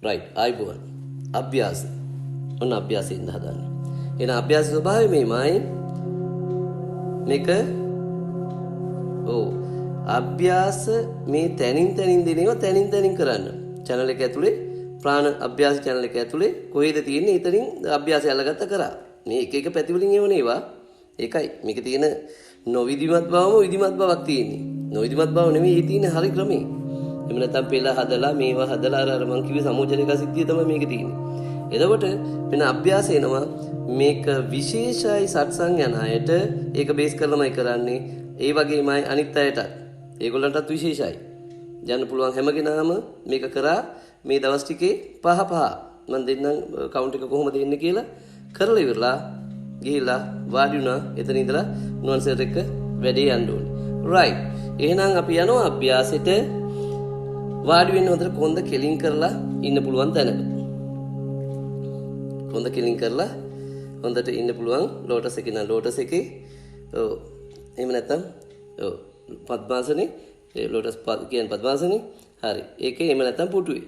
right ආයිබෝන් අභ්‍යාස ඔන්න අභ්‍යාසයෙන් හදාන්නේ එන අභ්‍යාස ස්වභාවය මේමයි මේක අභ්‍යාස මේ තැනින් දෙනවා තැනින් කරන්න channel එක ඇතුලේ ප්‍රාණ අභ්‍යාස channel එක ඇතුලේ කොහෙද තියෙන්නේ එතනින් අභ්‍යාසය අල්ලගත්ත කරා මේ එක පැති වලින් එවනේවා ඒකයි මේක තියෙන නොවිධිමත් බවම විධිමත් බවක් තියෙන්නේ නොවිධිමත් බව නෙමෙයි ඒ තියෙන හරි ක්‍රමේ එහෙම නැත්නම් පෙළ හදලා මේවා හදලා අර මං කිව්වේ සමෝචනික සිද්ධිය තමයි මේක තියෙන්නේ එතකොට වෙන අභ්‍යාස එනවා මේක විශේෂයි සත්සං යන අයට ඒක බේස් කරලාමයි කරන්නේ ඒ වගේමයි අනිත් අයටත් ඒගොල්ලන්ටත් විශේෂයි යන්න පුළුවන් හැම කෙනාම මේක කරා මේ දවස් ටිකේ පහ මම දෙන්නම් කවුන්ට් එක කොහොමද එන්නේ කියලා කරලා ඉවරලා ගිහිල්ලා වාඩි වුණා එතන ඉඳලා නුවන්සර් එක වැඩේ යන්න ඕනේ right එහෙනම් අපි යනවා අභ්‍යාසෙට වාඩි වෙන්න හොඳට කොන්ද කෙලින් කරලා ඉන්න පුළුවන් තැනක කොන්ද කෙලින් කරලා හොඳට ඉන්න පුළුවන් ලෝටස් එකේ නම් ලෝටස් එකේ ඔව් එහෙම නැත්නම් ඔව් පద్මාසනේ ඒ ලෝටස් කියන්නේ පద్මාසනේ හරි ඒකේ එහෙම නැත්නම් පුටුවේ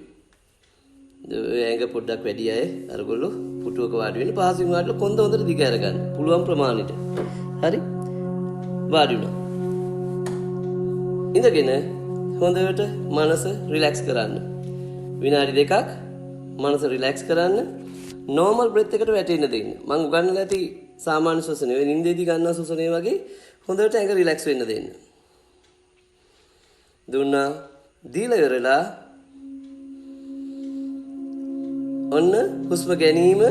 ඇඟ පොඩ්ඩක් වැඩි අය අරගොල්ලෝ පුටුවක වාඩි වෙන්න පහසුවෙන් වාඩිලා කොන්ද හොඳට දිග අරගන්න පුළුවන් ප්‍රමාණයට හරි වාඩි වුණා ඉඳගෙන හොඳට මනස රිලැක්ස් කරන්න විනාඩි 2ක් මනස රිලැක්ස් කරන්න normal breath එකට වැටෙන්න දෙන්න මම උගන්වලා ඇති සාමාන්‍ය ශ්වසනය වෙන නිින්දේදී ගන්නා ශ්වසනය වගේ හොඳට ඇඟ රිලැක්ස් වෙන්න දෙන්න දුන්නා දීලා ඉවරලා ඔන්න හුස්ම ගැනීම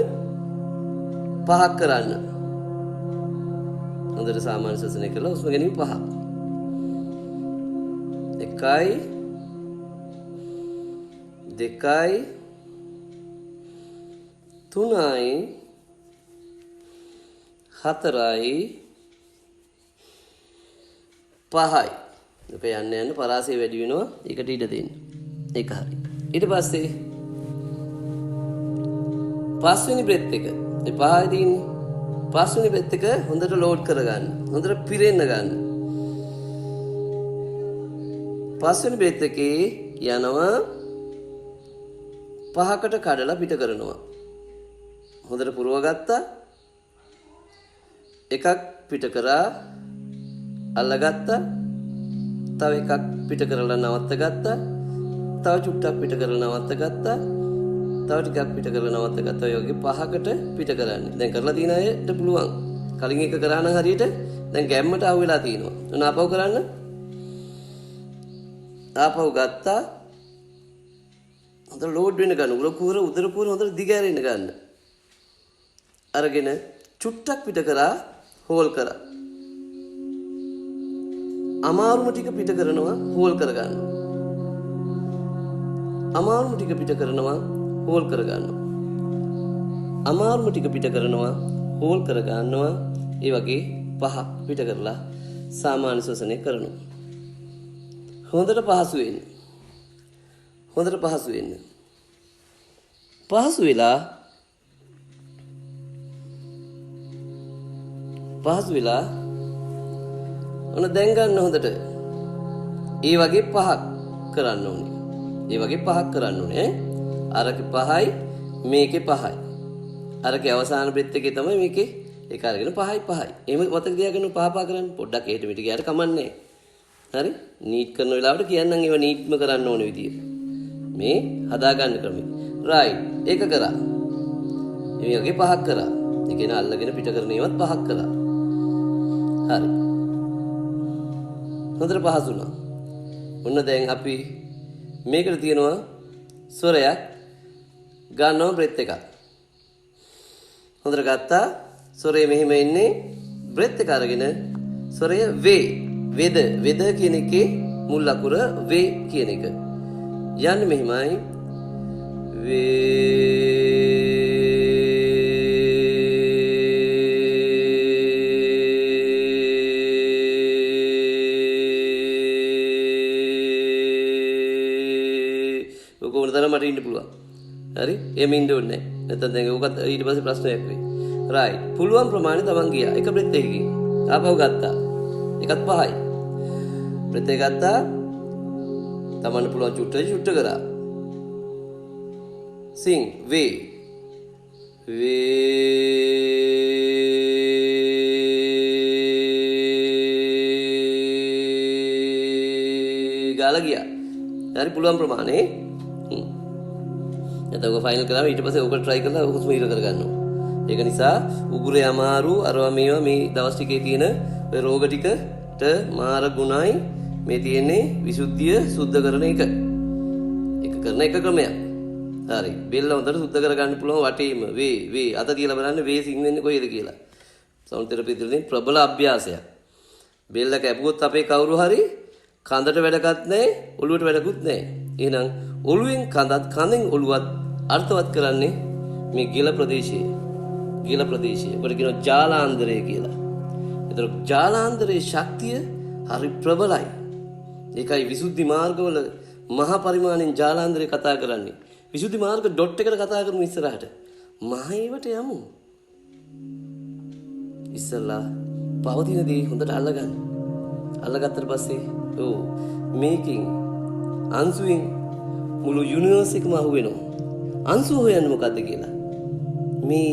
5ක් කරන්න හොඳට සාමාන්‍ය ශ්වසනය කළා හුස්ම ගැනීම 5ක් 1යි 2යි 3යි 4යි 5යි ඔක යන්න පරාසය වැඩි වෙනවා ඒකට ඉඩ දෙන්න ඒක හරි ඊට පස්සේ පස්වෙනි බ්‍රෙත් එක ඒ 5යි තියෙන්නේ පස්වෙනි බ්‍රෙත් එක හොඳට ලෝඩ් කරගන්න හොඳට පිරෙන්න ගන්න පස්වෙනි බ්‍රෙත් එකේ යනවා 5කට කඩලා පිට කරනවා හොඳට පුරව ගත්තා එකක් පිට කරා අල්ලගත්තා තව එකක් පිට කරලා නවත්ත ගත්තා තව චුට්ටක් පිට කරලා නවත්ත ගත්තා තව ටිකක් පිට කරලා නවත්ත ගත්තා ඔය වගේ 5කට පිට කරන්නේ දැන් කරලා තියෙන අයට පුළුවන් කලින් එක කරා නම් හරියට දැන් ගැම්මට අහු වෙලා තියෙනවා ඔන්න ආපහු කරන්න ආපහු ගත්තා හොඳට ලෝඩ් වෙන්න ගන්න උදර කුහර හොඳට දිග ඇරෙන්න ගන්න අරගෙන චුට්ටක් පිට කරා හෝල් කරා අමාරුම ටික පිට කරනවා හෝල් කරගන්න අමාරුම ටික පිට කරනවා හෝල් කරගන්නවා අමාරුම ටික පිට කරනවා හෝල් කරගන්නවා ඒ වගේ 5 පිට කරලා සාමාන්‍ය ශ්වසනය කරනවා හොඳට පහසු වෙන්න පහසු වෙලා ඔන්න දැන් ගන්න හොඳට ඒ වගේ 5ක් කරන්න ඕනේ අරක 5යි මේකේ 5යි අරකේ අවසාන බ්‍රෙත් එකේ තමයි මේකේ ඒක අරගෙන 5යි එහෙම මතක තියාගන්න 5 කරන්න පොඩ්ඩක් එහෙට මෙට ගියාට කමන්නේ හරි නීට් කරන වෙලාවට කියන්නම් ඒවා නීට්ම කරන්න ඕන විදිය මේ හදා ගන්න ක්‍රමය රයිට් ඒක කරා මේ වගේ 5ක් කරා ඒ කියන්නේ අල්ලගෙන පිට කරන ඒවත් 5ක් කරා හරි හොඳට පහසුණා ඔන්න දැන් අපි මේකට තියෙනවා ස්වරයක් ගන්නවා බ්‍රෙත් එකක් හොඳට ගත්තා ස්වරය මෙහෙම එන්නේ බ්‍රෙත් එක අරගෙන ස්වරය වේද කියන එකේ මුල් අකුර වේ කියන එක යන්නේ මෙහෙමයි මට ඉන්න පුළුවන්. හරි? එහෙම ඉන්න ඕනේ නැහැ. නැත්නම් දැන් ඕකත් ඊට පස්සේ ප්‍රශ්නයක් වෙයි. රයිට්. පුළුවන් ප්‍රමාණය තමන් ගියා. එක බ්‍රෙත් එකකින්. ආපහු ගත්තා. එකත් 5යි. බ්‍රෙත් එක ගත්තා. තමන්න පුළුවන් චුට්ට කරා. sing way ගාලා ගියා. හරි පුළුවන් ප්‍රමාණය. එතකොට ෆයිනල් කරලා ඊට පස්සේ ඔක try කරලා හුස්ම ඉර කරගන්නවා. ඒක නිසා උගුරේ අමාරු අරවා මේවා මේ දවස් ටිකේ තියෙන ඔය රෝග ටිකට මාර ගුණයි මේ තියෙන්නේ විසුද්ධිය සුද්ධ කරන එක. ඒක කරන එක ක්‍රමයක්. හරි. බෙල්ල හොඳට සුද්ධ කරගන්න පුළුවන් වටේම වේ අත තියලා බලන්න වේ සිං වෙන්නේ කොහෙද කියලා. සවුන්ඩ් තෙරපි දෙන්නේ ප්‍රබල අභ්‍යාසයක්. බෙල්ල කැපුවොත් අපේ කවුරු හරි කඳට වැඩකත් නැහැ, ඔළුවට වැඩකුත් නැහැ. එහෙනම් ඔළුවෙන් කඳත් කඳෙන් ඔළුවත් අර්ථවත් කරන්නේ මේ ගිල ප්‍රදේශය. ගිල ප්‍රදේශය. ඒකට කියනවා ජාලාන්දරය කියලා. ඒතර ජාලාන්දරයේ ශක්තිය හරි ප්‍රබලයි. ඒකයි විසුද්ධි මාර්ගවල මහා පරිමාණයෙන් ජාලාන්දරය කතා කරන්නේ. විසුද්ධි මාර්ග ඩොට් එකට කතා කරමු ඉස්සරහට. මහේවට යමු. ඉස්සලා පවතින දේ හොඳට අල්ලගන්න. අල්ලගත්තට පස්සේ මේකින් අංශුවෙන් මුළු යුනිවර්ස් එකම අහුවෙනවා. අංශුව හොයන්න මොකද්ද කියලා. මේ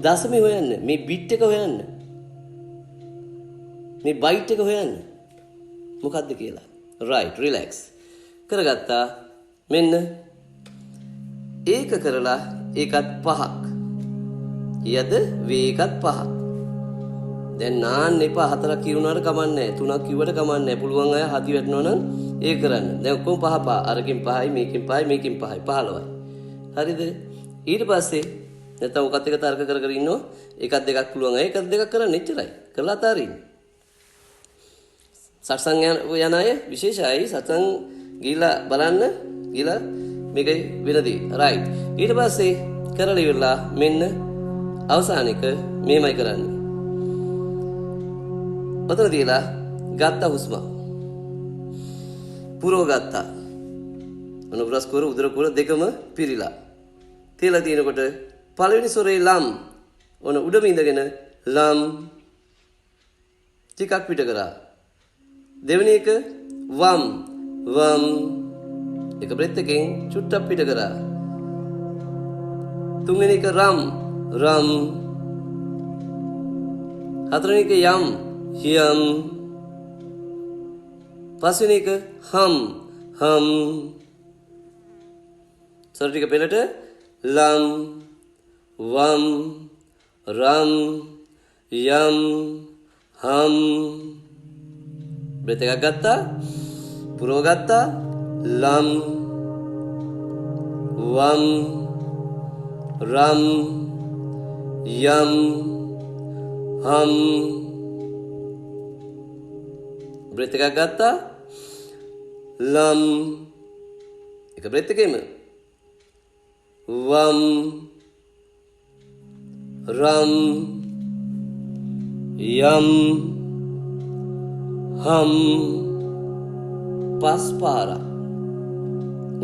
දශමේ හොයන්න, මේ බිට් එක හොයන්න. මේ බයිට් එක හොයන්න. මොකද්ද කියලා. right relax. කරගත්තා. මෙන්න ඒක කරලා ඒකත් පහක්. ඊයද වේගත් පහක්. දැන් නාන්න එපා හතරක් කියුණාට කමන්නේ නැහැ. තුනක් කිව්වට කමන්නේ නැහැ. පුළුවන් අය හදි වැටෙනවා නම් ඒක කරන්න. දැන් ඔක්කොම පහ පහ. අරකින් පහයි, මේකෙන් පහයි, මේකෙන් පහයි. 15යි. හරිද? ඊට පස්සේ නැත්නම් ඔකත් එක තර්ක කර කර ඉන්නෝ. එකක් දෙකක් පුළුවන් අය එකක් දෙකක් කරන්න එච්චරයි. කරලා අතාරින්න. සත්සංග යන අය විශේෂයි. සත්සංග ගිහිලා බලන්න. ගිහිලා මේකයි වෙනදී. right. ඊට පස්සේ කරලා ඉවරලා මෙන්න අවසාන එක මෙහෙමයි කරන්නේ. ඔතන තියලා ගත්ත හුස්ම පුරව ගත්තා. අනුබ්‍රස් කෝර උදර කෝර දෙකම පිරීලා. තියලා තියෙනකොට පළවෙනි සොරේ ලම් ඔන උඩම ඉඳගෙන ලම් ටිකක් පිට කරා. දෙවෙනි එක වම් එක බ්‍රෙත් එකෙන් චුට්ටක් පිට කරා. තුන්වෙනි එක රම් හතරවෙනි එක යම් පස්වෙනි එක හම් සොර ටික පෙළට ලම් වම් රම් යම් හම් බ්‍රෙත් එකක් ගත්තා පුරව ගත්තා ලම් වම් රම් යම් හම් බ්‍රෙත් එකක් ගත්තා ලම් එක බ්‍රෙත් එකේම වම් රම් යම් හම් පස් පාරක්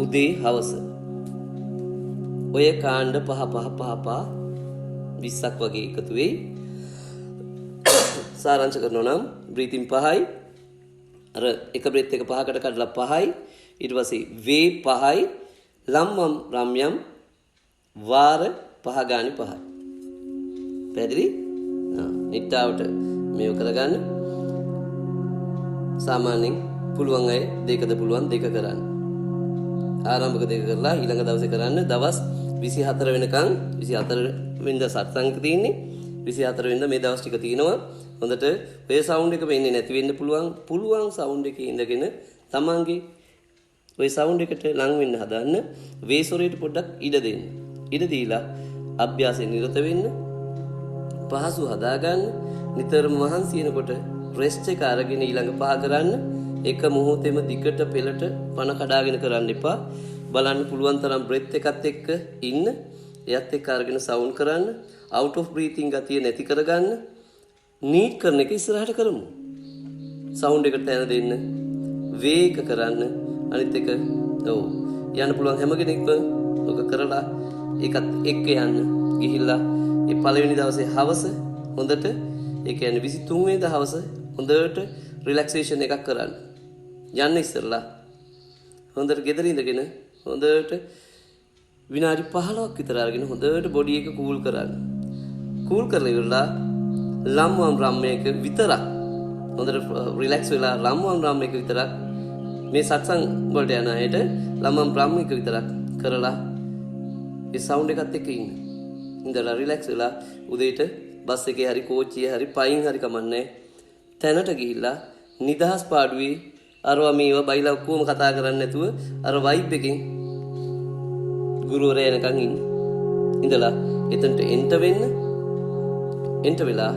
උදේ හවස ඔය කාණ්ඩ පහ 20ක් වගේ එකතු වෙයි. සාරාංශ කරනවා නම් බ්‍රීතින් 5යි අර එක බ්‍රෙත් එක 5කට කඩලා 5යි ඊට පස්සේ වේ 5යි ලම්මම් රම්යම් වාර 5 ගානේ 5යි. පැහැදිලි? නිට්ටාවට මේව කරගන්න. සාමාන්‍යයෙන් පුළුවන් අය දෙකද පුළුවන් දෙක කරන්න. ආරම්භක දෙක කරලා ඊළඟ දවසේ කරන්න. දවස් 24 වෙනකන් 24 වෙනිදා සත්සංග තියෙන්නේ. 24 වෙනිදා මේ දවස් ටික තියෙනවා. හොඳට ඔය සවුන්ඩ් එක වෙන්නේ නැති වෙන්න පුළුවන් සවුන්ඩ් එකේ ඉඳගෙන තමන්ගේ ඔය සවුන්ඩ් එකට ලං වෙන්න හදන්න. වේසොරේට පොඩ්ඩක් ඉඩ දෙන්න. ඉඩ දීලා අභ්‍යාසයෙන් නිරත වෙන්න. පහසු හදාගන්න. නිතරම මහන්සි වෙනකොට රෙස්ට් එක අරගෙන ඊළඟ පහ කරන්න. එක මොහොතේම දිගට පෙළට පණ කඩාගෙන කරන්න එපා. බලන්න පුළුවන් තරම් බ්‍රෙත් එකත් එක්ක ඉන්න. එයත් එක්ක අරගෙන සවුන්ඩ් කරන්න. අවුට් ඔෆ් බ්‍රීතිං ගතිය නැති කරගන්න. නීට් කරන එක ඉස්සරහට කරමු. සවුන්ඩ් එකට තැන දෙන්න. වේග කරන්න. අනිත් එක යන්න පුළුවන් හැම කෙනෙක්ම ඔක කරලා ඒකත් එක්ක යන්න. ගිහිල්ලා ඒ පළවෙනි දවසේ හවස හොඳට ඒ කියන්නේ 23 වෙනිදා හවස හොඳට රිලැක්සේෂන් එකක් කරන්න. යන්න ඉස්සරලා හොඳට ගෙදර ඉඳගෙන හොඳට විනාඩි 15ක් විතර අරගෙන හොඳට බොඩි එක කූල් කරන්න. කූල් කරලා ඉවරලා ලම්වම් රම්මයක විතරක් හොඳට රිලැක්ස් වෙලා ලම්වම් රම්මයක විතරක් මේ සත්සං වලට යන අයට ලම්වම් රම්මයක විතරක් කරලා ඒ සවුන්ඩ් එකත් එක්ක ඉන්න. ඉඳලා රිලැක්ස් වෙලා උදේට බස් එකේ හරි කෝච්චියේ හරි පයින් හරි කමන්නේ තැනට ගිහිල්ලා නිදහස් පාඩුවේ අරවා මේවා බයිලා ඔක්කොම කතා කරන්නේ නැතුව අර වයිබ් එකෙන් ගුරුවරයා එනකන් ඉන්න. ඉඳලා එතනට එන්ට වෙලා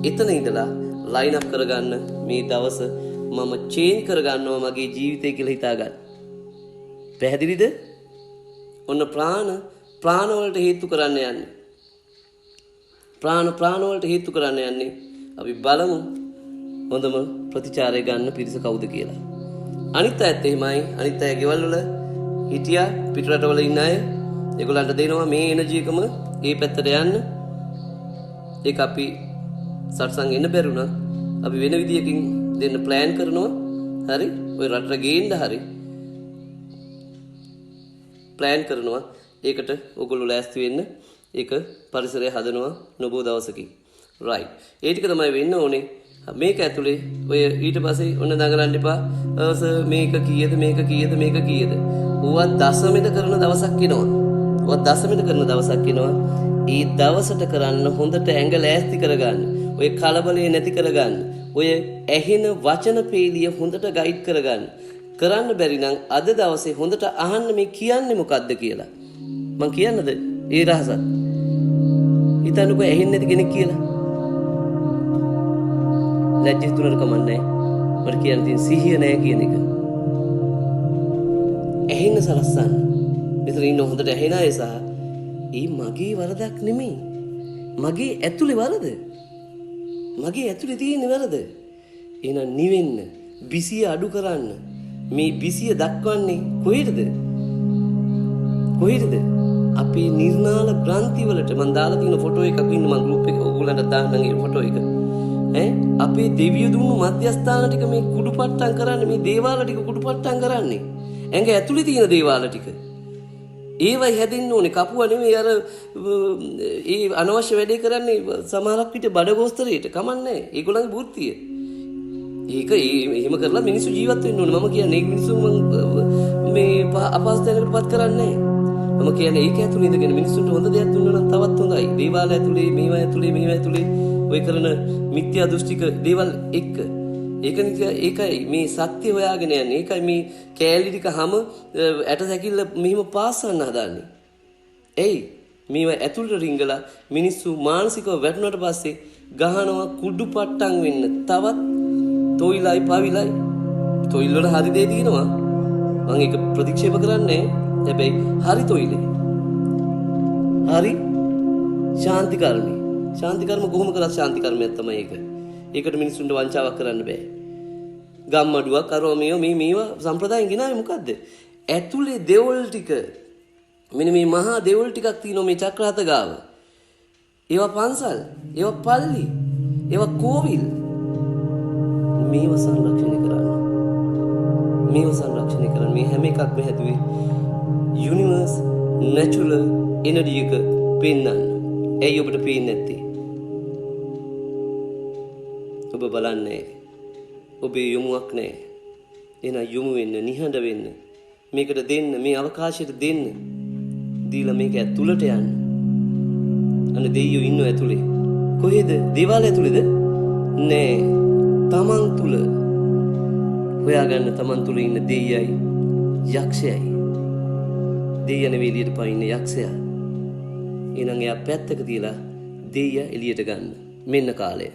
එතන ඉඳලා ලයින් අප් කරගන්න මේ දවස මම චේන්ජ් කරගන්නවා මගේ ජීවිතය කියලා හිතා ගන්න. පැහැදිලිද? ඔන්න ප්‍රාණ වලට හේතු කරන්න යන්නේ. ප්‍රාණ වලට හේතු කරන්න යන්නේ. අපි බලමු හොඳම ප්‍රතිචාරය ගන්න පිරිස කවුද කියලා. අනිත් අයත් එහෙමයි. අනිත් අය ගෙවල් වල හිටියා පිටරටවල ඉන්න අය. ඒගොල්ලන්ට දෙනවා මේ එනර්ජි එකම ඒ පැත්තට යන්න. ඒක අපි සත්සංග එන්න බැරුණා. අපි වෙන විදියකින් දෙන්න ප්ලෑන් කරනවා. හරි? ඔය රටට ගේන්න හරි ප්ලෑන් කරනවා. ඒකට ඔයගොල්ලෝ ලෑස්ති වෙන්න. ඒක පරිසරය හදනවා නොබෝ දවසකින්. රයිට්. ඒ ටික තමයි වෙන්න ඕනේ. මේක ඇතුලේ ඔය ඊට පස්සේ ඔන්න දඟලන්න එපා. මේක කීයද මේක කීයද මේක කීයද? ඌවා දශමෙද කරන දවසක් එනවා. ඌවා දශමෙද කරන දවසක් එනවා. ඒ දවසට කරන්න හොඳට ඇඟ ලෑස්ති කරගන්න. ඔය කලබලේ නැති කරගන්න. ඔය ඇහෙන වචන පේලිය හොඳට ගයිඩ් කරගන්න. කරන්න බැරි නම් අද දවසේ හොඳට අහන්න මේ කියන්නේ මොකද්ද කියලා. මං කියන්නද? ඒ රහසත්. හිතන්නකෝ ඇහෙන්නේ නැති කෙනෙක් කියලා. ලැජ්ජ හිතුනට කමන්නේ. මට කියන්න තියෙන සිහිය නැහැ කියන එක. ඇහෙන්න සලස්සන්න. මෙතන ඉන්න හොඳට ඇහෙන අය සහ ඒ මගේ වරදක් නෙමෙයි. මගේ ඇතුලේ වරද. මගේ ඇතුලේ තියෙන වරද. එහෙනම් නිවෙන්න, බිසිය අඩු කරන්න. මේ බිසිය දක්වන්නේ කොහෙටද? කොහෙටද? අපේ නිර්නාල ග්‍රන්ථි වලට මම දාලා තියෙන ෆොටෝ එකක් ඉන්න මම ගෲප් එකේ ඕගොල්ලන්ට දාන්නම් ඒ ෆොටෝ එක. අපේ දෙවියෝ දුන්නු මධ්‍යස්ථාන ටික මේ කුඩුපට්ටම් කරන්නේ මේ දේවාල ටික කුඩුපට්ටම් කරන්නේ. ඇඟ ඇතුලේ තියෙන දේවාල ටික. ඒවයි හැදෙන්න ඕනේ. කපුවා නෙමෙයි අර ඒ අනවශ්‍ය වැඩේ කරන්නේ සමහරක් විට බඩගෝස්තරයට කමන්නේ. ඒගොල්ලන්ගේ වෘත්තිය. ඒක එහෙම කරලා මිනිස්සු ජීවත් වෙන්න ඕනේ. මම කියන්නේ මිනිස්සු මේ අපහසුතාවයකටපත් කරන්නේ නැහැ. මම කියන්නේ ඒක ඇතුලේ ඉඳගෙන මිනිස්සුන්ට හොඳ දෙයක් දුන්නා නම් තවත් හොඳයි. දේවාල ඇතුලේ මේවා ඇතුලේ ඔය කරන මිත්‍යා දෘෂ්ටික දේවල් එක්ක. ඒකයි මේ සත්‍ය හොයාගෙන යන්නේ. ඒකයි මේ කෑලි ටික හැම ඇට සැකිල්ල මෙහිම පාස්සන්න හදන්නේ. එයි මේවා ඇතුළට රිංගලා මිනිස්සු මානසිකව වැටුණාට පස්සේ ගහනවා කුඩු පට්ටම් වෙන්න. තවත් තොইলයි පවිලයි. තොইল වල හරි දේ දිනනවා. මම ඒක ප්‍රතික්ෂේප කරන්නේ. හැබැයි හරි තොইলේ. හරි ශාන්ති කර්මී. ශාන්ති කර්ම කොහොම කරත් ශාන්ති කර්මයක් තමයි ඒක. ඒකට මිනිස්සුන්ට වංචාවක් කරන්න බෑ. ගම්මඩුවක් අරෝ මේවා සම්ප්‍රදායෙන් ගෙනාවේ මොකද්ද? ඇතුලේ දෙවොල් ටික මෙන්න මේ මහා දෙවොල් ටිකක් තියෙනවා මේ චක්‍රහත ගාව. ඒවා පන්සල්, ඒවා පල්ලි, ඒවා කෝවිල්. මේවා සංරක්ෂණය කරන්න. මේ හැම එකක්ම හැදුවේ යුනිවර්ස් නැචරල් එනර්ජි එක පෙන්වන්න. ඇයි ඔබට පේන්නේ නැත්තේ? ඔබ බලන්නේ ඔබේ යොමුවක් නැහැ. එහෙනම් යොමු වෙන්න, නිහඬ වෙන්න. මේකට දෙන්න, මේ අවකාශයට දෙන්න. දීලා මේක ඇතුළට යන්න. අනේ දෙයියෝ ඉන්නව ඇතුලේ. කොහෙද? දේවාලය ඇතුලේද? නෑ. තමන් තුල. හොයාගන්න තමන් තුල ඉන්න දෙයියයි යක්ෂයයි. දෙයියන එළියට පයින්න යක්ෂයා. එහෙනම් එයා පැත්තක තියලා දෙයියා එළියට ගන්න. මෙන්න කාලය.